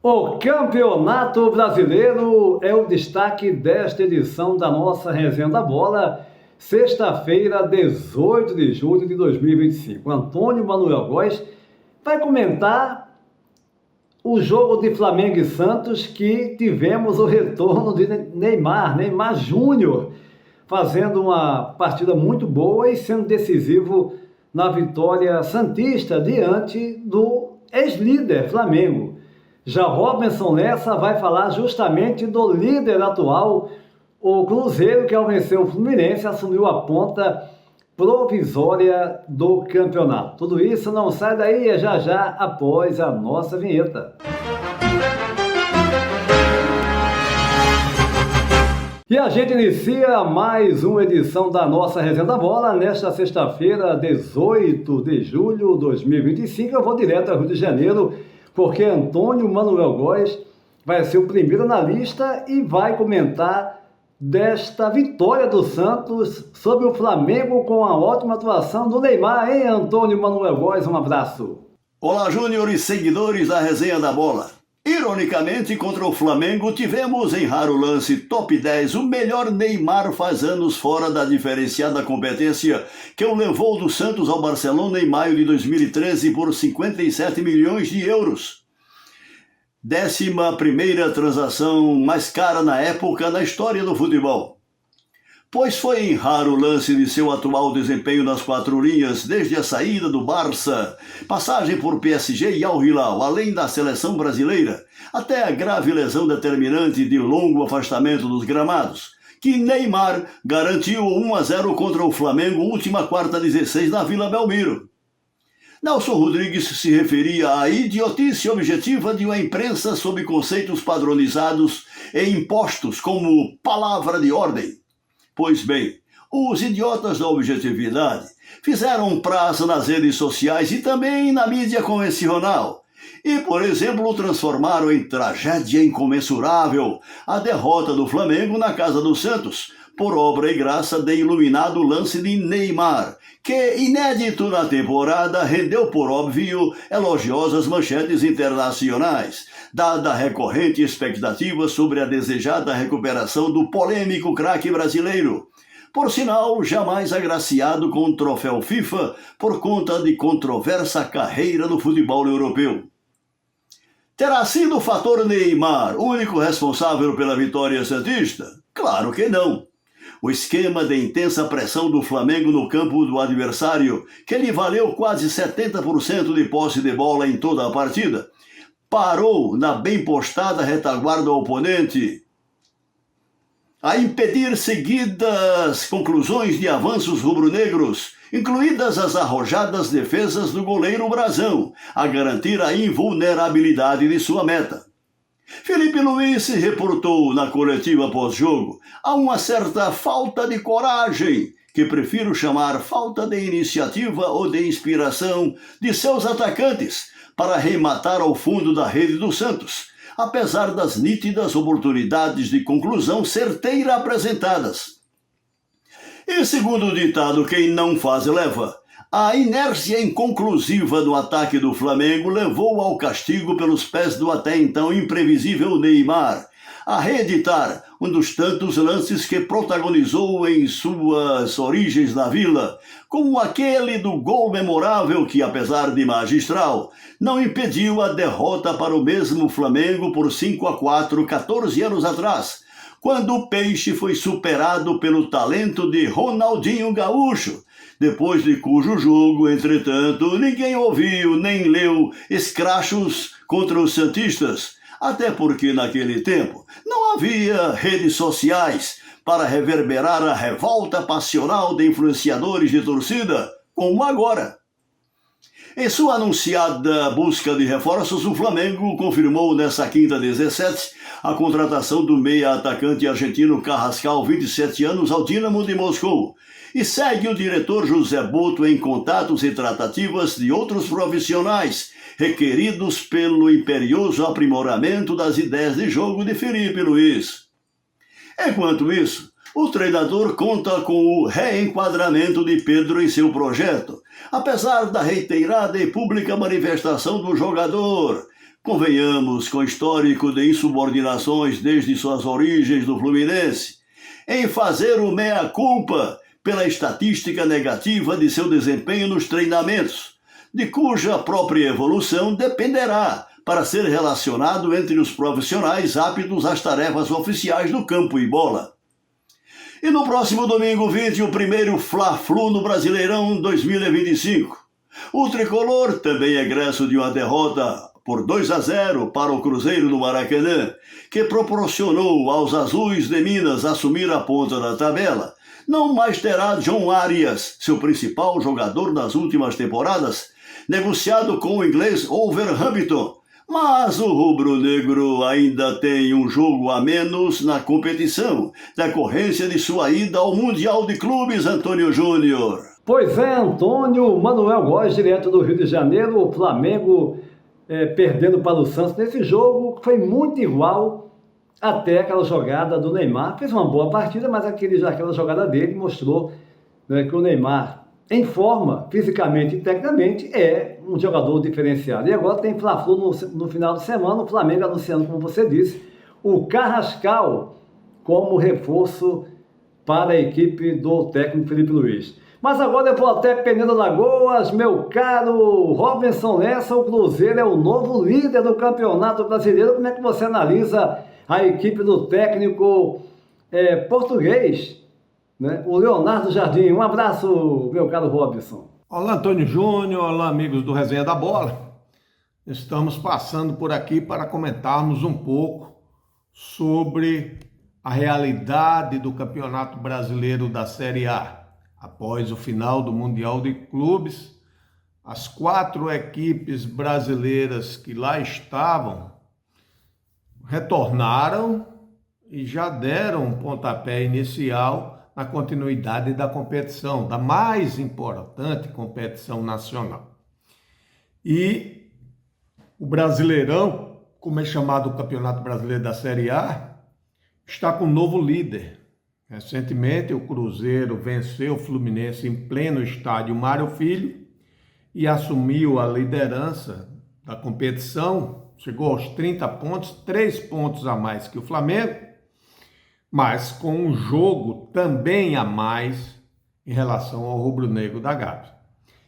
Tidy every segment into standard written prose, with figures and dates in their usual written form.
O Campeonato Brasileiro é o destaque desta edição da nossa Resenha da Bola, sexta-feira, 18 de julho de 2025. Antônio Manuel Góes vai comentar o jogo de Flamengo e Santos, que tivemos o retorno de Neymar Júnior, fazendo uma partida muito boa e sendo decisivo na vitória santista diante do ex-líder Flamengo. Já Robinson Lessa vai falar justamente do líder atual, o Cruzeiro, que ao vencer o Fluminense assumiu a ponta provisória do campeonato. Tudo isso não sai daí, é já após a nossa vinheta. E a gente inicia mais uma edição da nossa Resenha da Bola nesta sexta-feira, 18 de julho de 2025. Eu vou direto ao Rio de Janeiro, porque Antônio Manuel Góes vai ser o primeiro na lista e vai comentar desta vitória do Santos sobre o Flamengo com a ótima atuação do Neymar, hein, Antônio Manuel Góes? Um abraço. Olá, Júnior e seguidores da Resenha da Bola. Ironicamente, contra o Flamengo, tivemos em raro lance top 10 o melhor Neymar faz anos fora da diferenciada competência que o levou do Santos ao Barcelona em maio de 2013 por 57 milhões de euros. 11ª transação mais cara na época na história do futebol. Pois foi em raro lance de seu atual desempenho nas quatro linhas, desde a saída do Barça, passagem por PSG e Al Hilal, além da seleção brasileira, até a grave lesão determinante de longo afastamento dos gramados, que Neymar garantiu 1-0 contra o Flamengo, última quarta-16 na Vila Belmiro. Nelson Rodrigues se referia à idiotice objetiva de uma imprensa sob conceitos padronizados e impostos como palavra de ordem. Pois bem, os idiotas da objetividade fizeram praça nas redes sociais e também na mídia convencional e, por exemplo, transformaram em tragédia incomensurável a derrota do Flamengo na Casa do Santos, por obra e graça de iluminado lance de Neymar, que, inédito na temporada, rendeu, por óbvio, elogiosas manchetes internacionais, dada a recorrente expectativa sobre a desejada recuperação do polêmico craque brasileiro, por sinal jamais agraciado com o troféu FIFA por conta de controversa carreira no futebol europeu. Terá sido o fator Neymar o único responsável pela vitória santista? Claro que não. O esquema de intensa pressão do Flamengo no campo do adversário, que lhe valeu quase 70% de posse de bola em toda a partida, parou na bem postada retaguarda oponente a impedir seguidas conclusões de avanços rubro-negros, incluídas as arrojadas defesas do goleiro Brazão, a garantir a invulnerabilidade de sua meta. Felipe Luiz se reportou na coletiva pós-jogo a uma certa falta de coragem, que prefiro chamar falta de iniciativa ou de inspiração, de seus atacantes para rematar ao fundo da rede do Santos, apesar das nítidas oportunidades de conclusão certeira apresentadas. E segundo o ditado, quem não faz leva. A inércia inconclusiva do ataque do Flamengo levou ao castigo pelos pés do até então imprevisível Neymar, a reeditar um dos tantos lances que protagonizou em suas origens na Vila, como aquele do gol memorável que, apesar de magistral, não impediu a derrota para o mesmo Flamengo por 5-4, 14 anos atrás, quando o Peixe foi superado pelo talento de Ronaldinho Gaúcho, depois de cujo jogo, entretanto, ninguém ouviu nem leu escrachos contra os santistas, até porque naquele tempo não havia redes sociais para reverberar a revolta passional de influenciadores de torcida, como agora. Em sua anunciada busca de reforços, o Flamengo confirmou nesta quinta 17 a contratação do meia-atacante argentino Carrascal, 27 anos, ao Dínamo de Moscou, e segue o diretor José Boto em contatos e tratativas de outros profissionais requeridos pelo imperioso aprimoramento das ideias de jogo de Felipe Luiz. Enquanto isso, o treinador conta com o reenquadramento de Pedro em seu projeto, apesar da reiterada e pública manifestação do jogador, convenhamos, com histórico de insubordinações desde suas origens do Fluminense, em fazer o meia-culpa pela estatística negativa de seu desempenho nos treinamentos, de cuja própria evolução dependerá para ser relacionado entre os profissionais aptos às tarefas oficiais do campo e bola. E no próximo domingo 20, o primeiro Fla-Flu no Brasileirão 2025. O tricolor, também egresso de uma derrota por 2-0 para o Cruzeiro no Maracanã, que proporcionou aos azuis de Minas assumir a ponta da tabela, não mais terá John Arias, seu principal jogador nas últimas temporadas, negociado com o inglês Wolverhampton, mas o rubro-negro ainda tem um jogo a menos na competição, decorrência de sua ida ao Mundial de Clubes, Antônio Júnior. Pois é, Antônio, Manuel Góes, direto do Rio de Janeiro, o Flamengo perdendo para o Santos nesse jogo, foi muito igual até aquela jogada do Neymar. Fez uma boa partida, mas aquela jogada dele mostrou, né, que o Neymar, em forma, fisicamente e tecnicamente, é um jogador diferenciado. E agora tem Fla-Flu no final de semana, o Flamengo anunciando, como você disse, o Carrascal como reforço para a equipe do técnico Felipe Luiz. Mas agora eu vou até Penedo Lagoas, meu caro Robinson Lessa, o Cruzeiro é o novo líder do Campeonato Brasileiro. Como é que você analisa a equipe do técnico português, né? O Leonardo Jardim? Um abraço, meu caro Robinson. Olá, Antônio Júnior, olá, amigos do Resenha da Bola. Estamos passando por aqui para comentarmos um pouco sobre a realidade do Campeonato Brasileiro da Série A. Após o final do Mundial de Clubes, as 4 equipes brasileiras que lá estavam retornaram e já deram um pontapé inicial na continuidade da competição, da mais importante competição nacional. E o Brasileirão, como é chamado o Campeonato Brasileiro da Série A, está com um novo líder. Recentemente, o Cruzeiro venceu o Fluminense em pleno estádio Mário Filho e assumiu a liderança da competição, chegou aos 30 pontos, 3 pontos a mais que o Flamengo, mas com um jogo também a mais em relação ao rubro-negro da Gávea.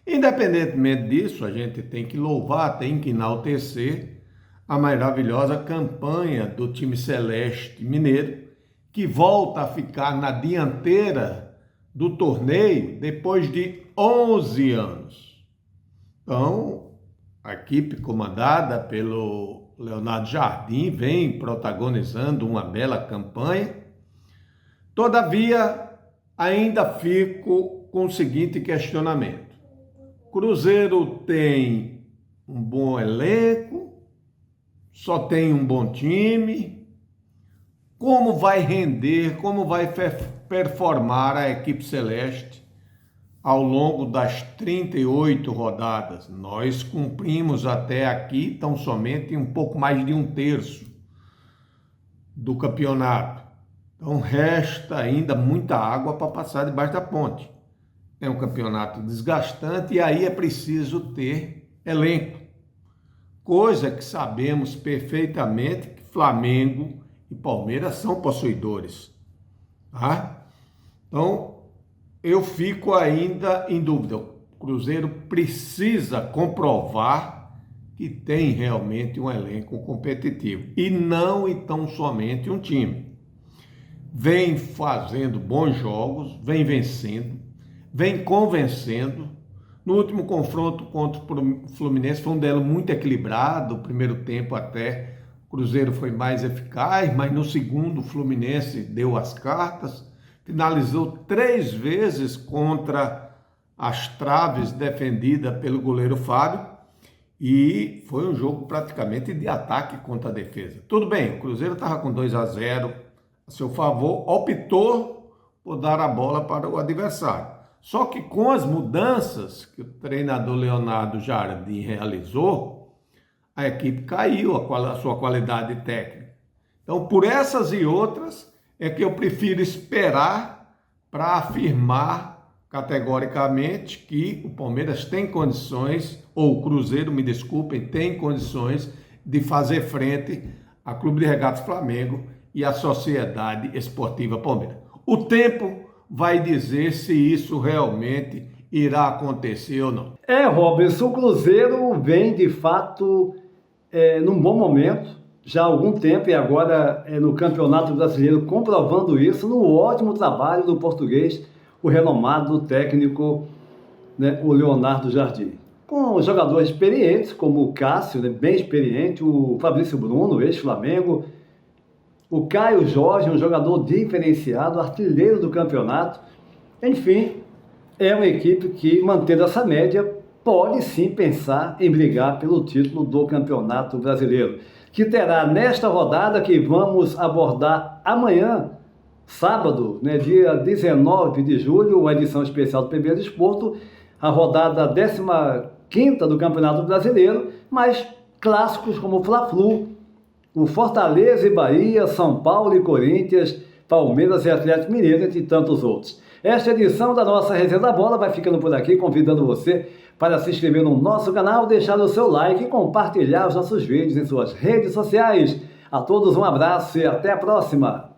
Independentemente disso, a gente tem que louvar, tem que enaltecer a maravilhosa campanha do time celeste mineiro, que volta a ficar na dianteira do torneio depois de 11 anos. Então, a equipe comandada pelo Leonardo Jardim vem protagonizando uma bela campanha. Todavia, ainda fico com o seguinte questionamento. Cruzeiro tem um bom elenco, só tem um bom time. Como vai render, como vai performar a equipe celeste ao longo das 38 rodadas? Nós cumprimos até aqui tão somente um pouco mais de 1/3 do campeonato. Então resta ainda muita água para passar debaixo da ponte. É um campeonato desgastante e aí é preciso ter elenco. Coisa que sabemos perfeitamente que Flamengo e Palmeiras são possuidores. Tá? Então, eu fico ainda em dúvida. O Cruzeiro precisa comprovar que tem realmente um elenco competitivo e não então somente um time. Vem fazendo bons jogos, vem vencendo, vem convencendo. No último confronto contra o Fluminense foi um duelo muito equilibrado, o primeiro tempo até o Cruzeiro foi mais eficaz, mas no segundo o Fluminense deu as cartas, finalizou 3 vezes contra as traves defendidas pelo goleiro Fábio e foi um jogo praticamente de ataque contra a defesa. Tudo bem, o Cruzeiro estava com 2-0 a seu favor, optou por dar a bola para o adversário. Só que com as mudanças que o treinador Leonardo Jardim realizou, a equipe caiu a sua qualidade técnica. Então, por essas e outras, é que eu prefiro esperar para afirmar categoricamente que o Palmeiras tem condições, ou o Cruzeiro, me desculpem, tem condições de fazer frente a Clube de Regatas Flamengo e a Sociedade Esportiva Palmeiras. O tempo vai dizer se isso realmente irá acontecer ou não. Robson, o Cruzeiro vem de fato num bom momento, já há algum tempo, e agora no Campeonato Brasileiro, comprovando isso no ótimo trabalho do português, o renomado técnico, né, o Leonardo Jardim. Com jogadores experientes, como o Cássio, né, bem experiente, o Fabrício Bruno, ex-Flamengo, o Caio Jorge, um jogador diferenciado, artilheiro do campeonato. Enfim, é uma equipe que, mantendo essa média, pode sim pensar em brigar pelo título do Campeonato Brasileiro, que terá nesta rodada que vamos abordar amanhã, sábado, né, dia 19 de julho, uma edição especial do PB Desporto, a rodada 15ª do Campeonato Brasileiro, mas clássicos como o Fla-Flu, o Fortaleza e Bahia, São Paulo e Corinthians, Palmeiras e Atlético Mineiro, entre tantos outros. Esta edição da nossa Resenha da Bola vai ficando por aqui, convidando você para se inscrever no nosso canal, deixar o seu like e compartilhar os nossos vídeos em suas redes sociais. A todos um abraço e até a próxima!